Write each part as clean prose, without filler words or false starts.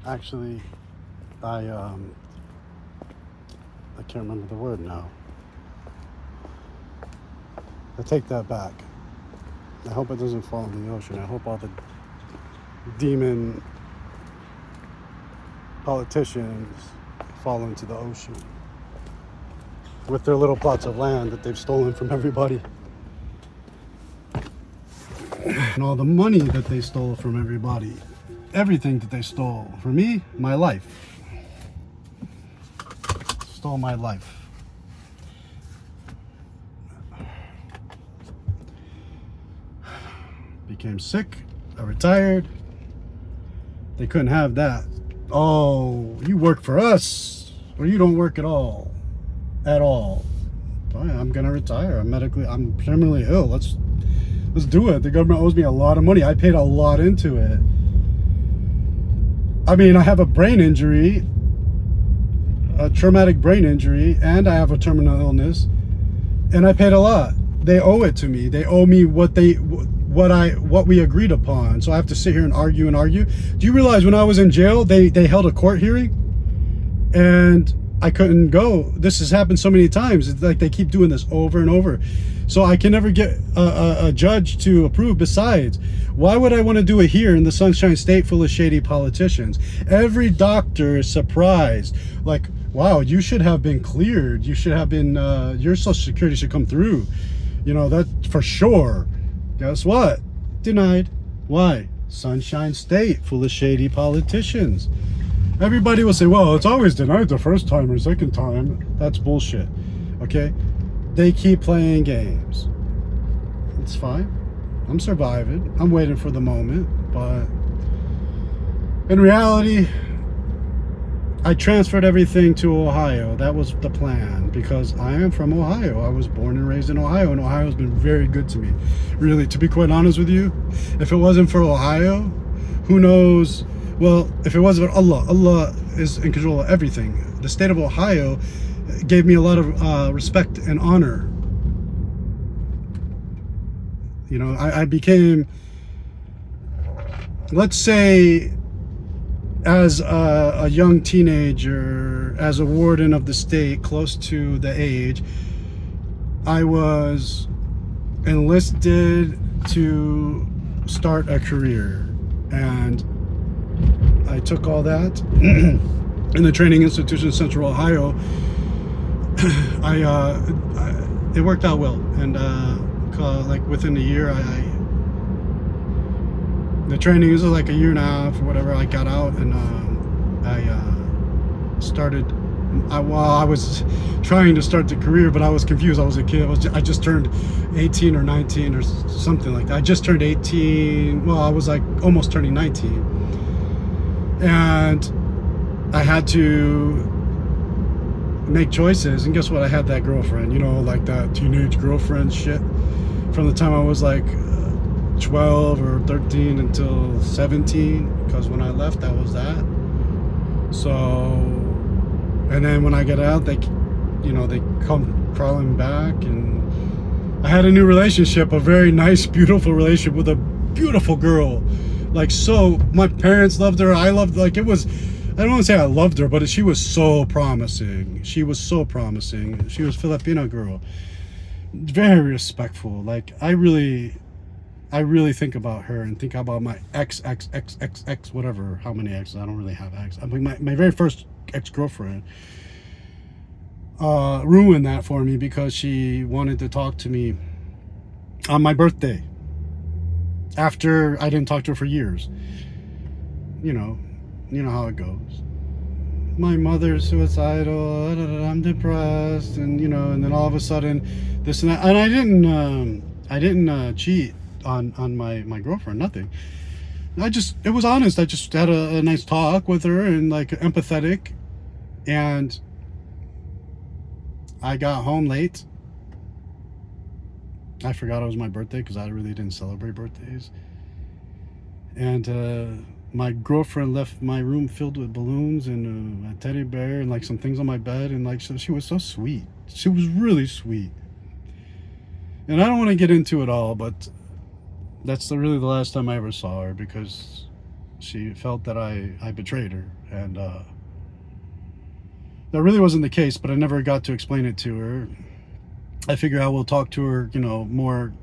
Actually, I I can't remember the word now. I take that back. I hope it doesn't fall in the ocean. I hope all the demon politicians fall into the ocean with their little plots of land that they've stolen from everybody. And all the money that they stole from everybody. Everything that they stole. For me, my life. Stole my life. Became sick. I retired. They couldn't have that. Oh, you work for us, or you don't work at all. At all. Fine, I'm gonna retire. I'm terminally ill. Let's do it. The government owes me a lot of money. I paid a lot into it. I mean, I have a brain injury, a traumatic brain injury, and I have a terminal illness, and I paid a lot. They owe it to me. They owe me what we agreed upon. So I have to sit here and argue. Do you realize when I was in jail, they held a court hearing, and I couldn't go. This has happened so many times. It's like they keep doing this over and over. So I can never get a judge to approve. Besides, why would I want to do it here in the Sunshine State full of shady politicians? Every doctor is surprised. Like, wow, you should have been cleared. You should have been, your Social Security should come through. You know, that for sure. Guess what? Denied. Why? Sunshine State full of shady politicians. Everybody will say, well, it's always denied the first time or second time. That's bullshit. Okay? They keep playing games. It's fine. I'm surviving. I'm waiting for the moment. But in reality, I transferred everything to Ohio. That was the plan because I am from Ohio. I was born and raised in Ohio, and Ohio's been very good to me. Really, to be quite honest with you, if it wasn't for Ohio, who knows? Well, if it wasn't for Allah is in control of everything. The state of Ohio gave me a lot of respect and honor. You know, I became, let's say, as a young teenager, as a warden of the state, close to the age, I was enlisted to start a career. And I took all that in the training institution in Central Ohio. It worked out well, and like within a year, the training was like a year and a half or whatever. I got out and I started. I was trying to start the career, but I was confused. I was a kid. I just turned 18 or 19 or something like that. I just turned 18. Well, I was like almost turning 19. And I had to make choices, and guess what? I had that girlfriend, you know, like that teenage girlfriend shit from the time I was like 12 or 13 until 17, because when I left, that was that. So, and then when I get out, they come crawling back, and I had a new relationship, a very nice, beautiful relationship with a beautiful girl. Like, so my parents loved her. I loved, like, it was, I don't want to say I loved her, but she was so promising. She was so promising. She was a Filipino girl. Very respectful. Like, I really think about her and think about my ex, whatever, how many exes. I don't really have ex. I mean, my very first ex-girlfriend ruined that for me because she wanted to talk to me on my birthday. After I didn't talk to her for years. You know how it goes. My mother's suicidal, I'm depressed, and and then all of a sudden this and that. And I didn't cheat on my girlfriend, nothing. It was honest. I just had a nice talk with her and like empathetic, and I got home late. I forgot it was my birthday because I really didn't celebrate birthdays. And my girlfriend left my room filled with balloons and a teddy bear and like some things on my bed. And like, so she was so sweet. She was really sweet. And I don't want to get into it all, but that's really the last time I ever saw her, because She felt that I betrayed her, and that really wasn't the case, but I never got to explain it to her. I figure I will talk to her, more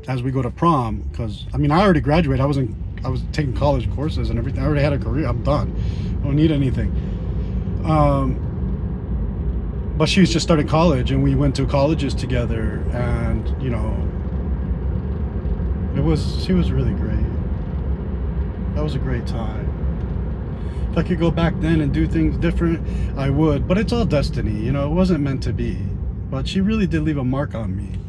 as we go to prom, because I mean I already graduated. I was taking college courses and everything. I already had a career. I'm done. I don't need anything. But she's just started college, and we went to colleges together, and she was really great. That was a great time. If I could go back then and do things different, I would. But it's all destiny, it wasn't meant to be. But she really did leave a mark on me,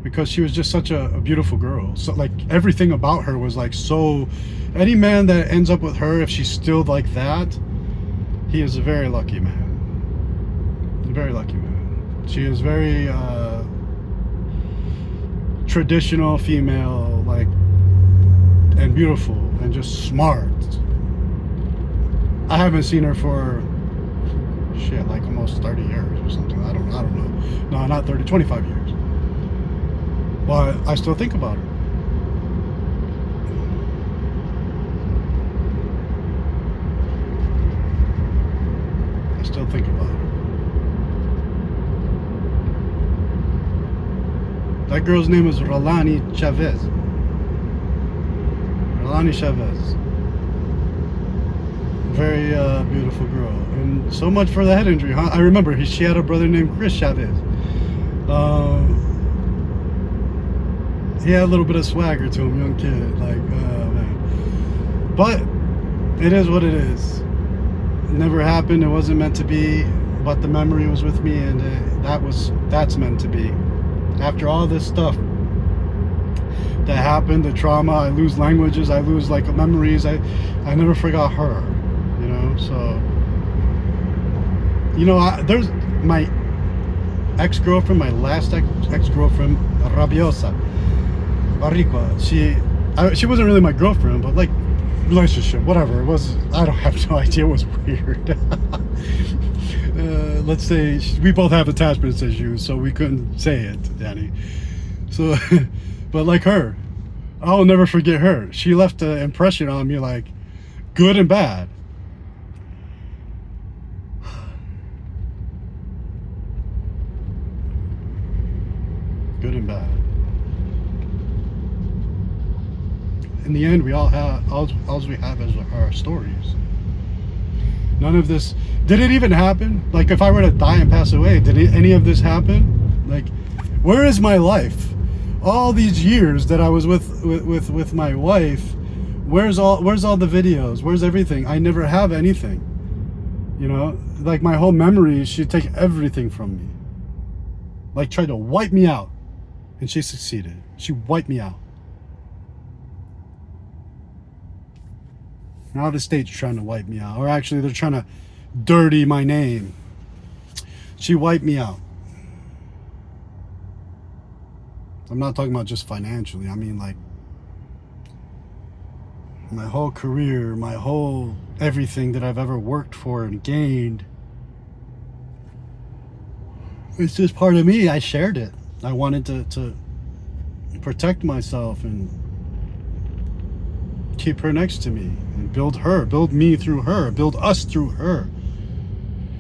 because she was just such a beautiful girl. So like everything about her was like so. Any man that ends up with her, if she's still like that, he is a very lucky man. A very lucky man. She is very traditional female, like, and beautiful and just smart. I haven't seen her for like almost 30 years or something. I don't know. No, not 30, 25 years. But I still think about her. I still think about her. That girl's name is Rolani Chavez. Rolani Chavez. Very beautiful girl. And so much for the head injury, huh? I remember she had a brother named Chris Chavez. He had a little bit of swagger to him, young kid. Like, man. But it is what it is. It never happened. It wasn't meant to be. But the memory was with me, and that's meant to be. After all this stuff that happened, the trauma, I lose languages, I lose like memories. I never forgot her. So there's my ex-girlfriend, my last ex-girlfriend, Rabiosa Barriqua. She wasn't really my girlfriend, but like relationship, whatever it was. I don't have no idea. It was weird. Let's say we both have attachment issues, so we couldn't say it, Danny. So but like her, I'll never forget her. She left an impression on me, like good and bad. Good and bad. In the end, we all have all we have is our stories. None of this did it even happen? Like if I were to die and pass away, did any of this happen? Like, where is my life? All these years that I was with my wife, where's all the videos? Where's everything? I never have anything. Like my whole memories, she'd take everything from me. Like tried to wipe me out. And she succeeded. She wiped me out. Now the state's trying to wipe me out. Or actually, they're trying to dirty my name. She wiped me out. I'm not talking about just financially. I mean, like, my whole career, my whole everything that I've ever worked for and gained. It's just part of me. I shared it. I wanted to protect myself and keep her next to me and build me through her, build us through her.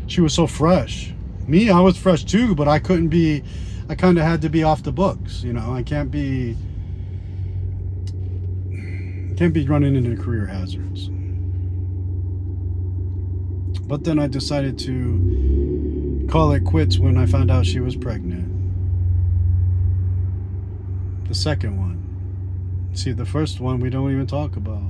She was so fresh. Me, I was fresh too, but I couldn't be, I kind of had to be off the books. I can't be running into career hazards. But then I decided to call it quits when I found out she was pregnant. The second one. See, the first one we don't even talk about.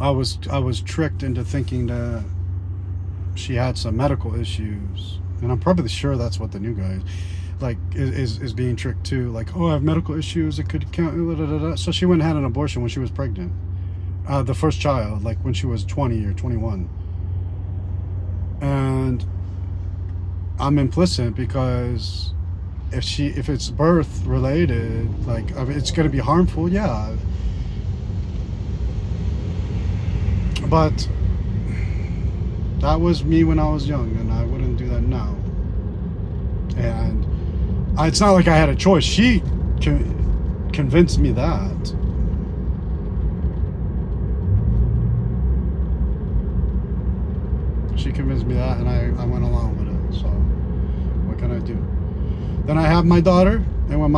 I was tricked into thinking that she had some medical issues, and I'm probably sure that's what the new guy is being tricked too. Like, oh, I have medical issues, it could count. So she went and had an abortion when she was pregnant. The first child, like when she was 20 or 21. And I'm implicit because if it's birth related, like it's going to be harmful, yeah. But that was me when I was young, and I wouldn't do that now. And It's not like I had a choice. She convinced me that. She convinced me that, and I went along with it. So what can I do? Then I have my daughter, and when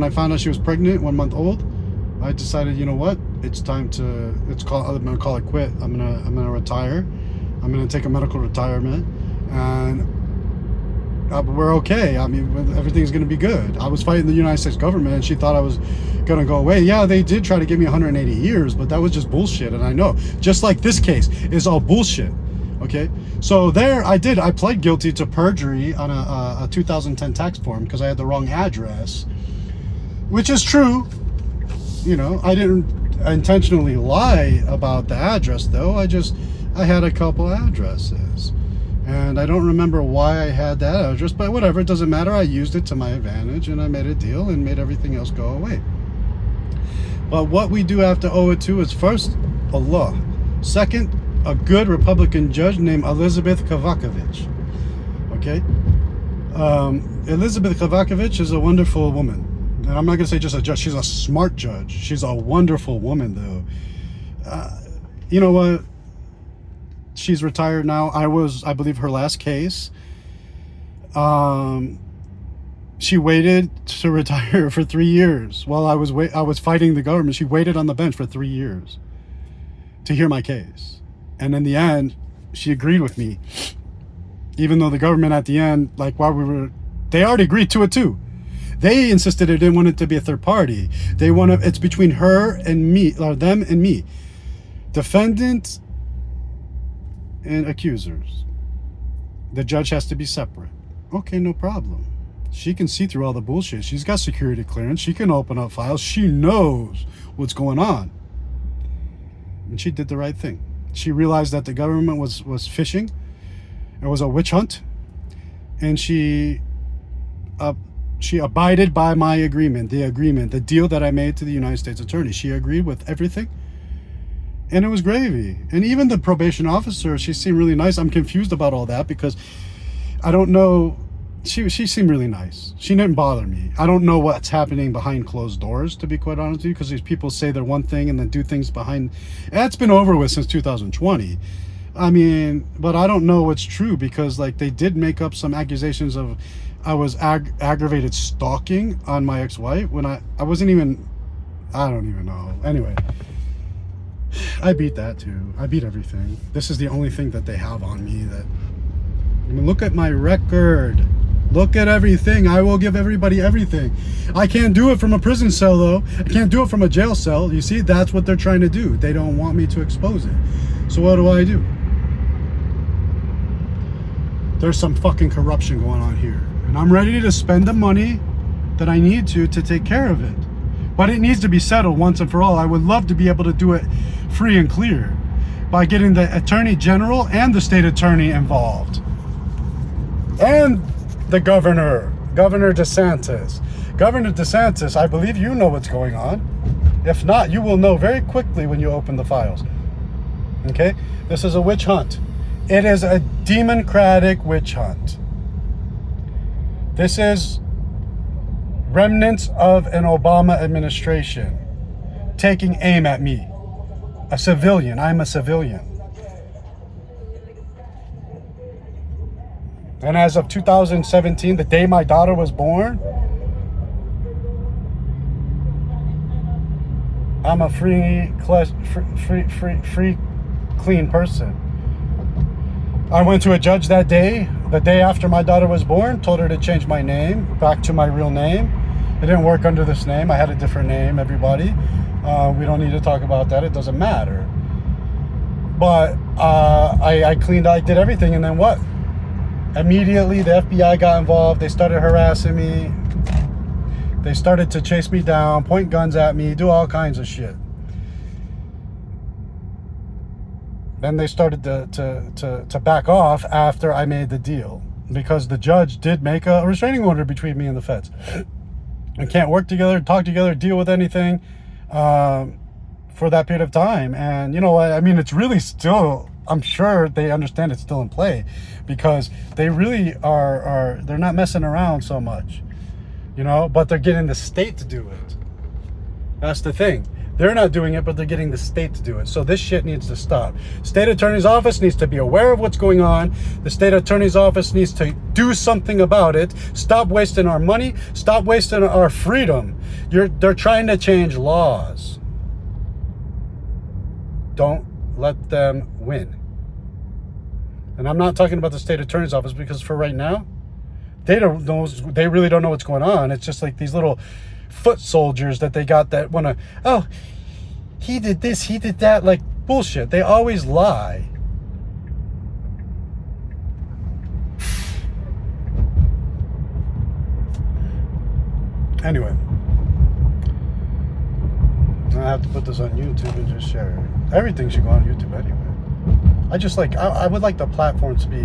I found out she was pregnant, 1 month old, I decided, you know what? It's time to. I'm gonna call it quit. I'm gonna retire. I'm gonna take a medical retirement, and we're okay. I mean, everything's gonna be good. I was fighting the United States government, and she thought I was gonna go away. Yeah, they did try to give me 180 years, but that was just bullshit. And I know, just like this case is all bullshit. Okay, so there I pled guilty to perjury on a 2010 tax form because I had the wrong address, which is true. You know, I didn't intentionally lie about the address, though. I had a couple addresses, and I don't remember why I had that address, but whatever, it doesn't matter. I used it to my advantage, and I made a deal and made everything else go away. But what we do have to owe it to is, first, Allah. Second, a good Republican judge named Elizabeth Kavakovich. Okay? Elizabeth Kavakovich is a wonderful woman. And I'm not going to say just a judge. She's a smart judge. She's a wonderful woman, though. You know what? She's retired now. I believe, her last case. She waited to retire for 3 years while I was fighting the government. She waited on the bench for 3 years to hear my case. And in the end, she agreed with me. Even though the government at the end, like while they already agreed to it too. They insisted they didn't want it to be a third party. It's between her and me, or them and me. Defendant and accusers. The judge has to be separate. Okay, no problem. She can see through all the bullshit. She's got security clearance. She can open up files. She knows what's going on. And she did the right thing. She realized that the government was fishing. It was a witch hunt. And she abided by my agreement, the deal that I made to the United States attorney. She agreed with everything. And it was gravy. And even the probation officer, she seemed really nice. I'm confused about all that because I don't know. She seemed really nice. She didn't bother me. I don't know what's happening behind closed doors, to be quite honest with you, because these people say they're one thing and then do things behind. That's been over with since 2020. I mean, but I don't know what's true because, like, they did make up some accusations of I was aggravated stalking on my ex-wife when I wasn't even. I don't even know. Anyway, I beat that too. I beat everything. This is the only thing that they have on me that. I mean, look at my record. Look at everything. I will give everybody everything. I can't do it from a prison cell, though. I can't do it from a jail cell. You see, that's what they're trying to do. They don't want me to expose it. So what do? There's some fucking corruption going on here. And I'm ready to spend the money that I need to take care of it. But it needs to be settled once and for all. I would love to be able to do it free and clear by getting the Attorney General and the state attorney involved. And the Governor DeSantis. Governor DeSantis, I believe you know what's going on. If not, you will know very quickly when you open the files. Okay? This is a witch hunt. It is a democratic witch hunt. This is remnants of an Obama administration taking aim at me. A civilian. I'm a civilian. And as of 2017, the day my daughter was born, I'm a free, clean person. I went to a judge that day, the day after my daughter was born, told her to change my name back to my real name. It didn't work under this name. I had a different name, everybody. We don't need to talk about that. It doesn't matter. But I did everything, and then what? Immediately, the FBI got involved. They started harassing me. They started to chase me down, point guns at me, do all kinds of shit. Then they started to back off after I made the deal, because the judge did make a restraining order between me and the feds. We can't work together, talk together, deal with anything for that period of time. And you know what? I mean, it's really still, I'm sure they understand it's still in play, because they really are they're not messing around so much. you know, but they're getting the state to do it. That's the thing. They're not doing it, but they're getting the state to do it. So this shit needs to stop. State attorney's office needs to be aware of what's going on. The state attorney's office needs to do something about it. Stop wasting our money. Stop wasting our freedom. They're trying to change laws. Don't let them win. And I'm not talking about the state attorney's office, because for right now, they really don't know what's going on. It's just like these little foot soldiers that they got that want to, oh, he did this, he did that, like bullshit. They always lie. Anyway, I have to put this on YouTube and just share it. Everything should go on YouTube anyway. I would like the platforms to be,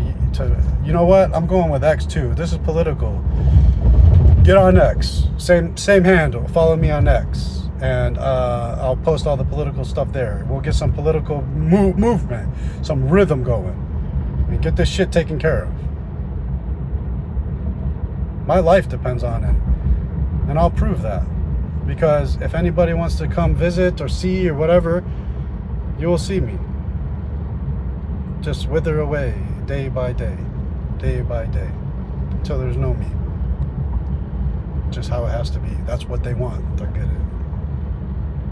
you know what? I'm going with X too. This is political. Get on X. Same handle. Follow me on X. And I'll post all the political stuff there. We'll get some political movement, some rhythm going. And get this shit taken care of. My life depends on it. And I'll prove that. Because if anybody wants to come visit or see or whatever, you will see me. Just wither away day by day, until there's no me. Just how it has to be. That's what they want. They'll get it.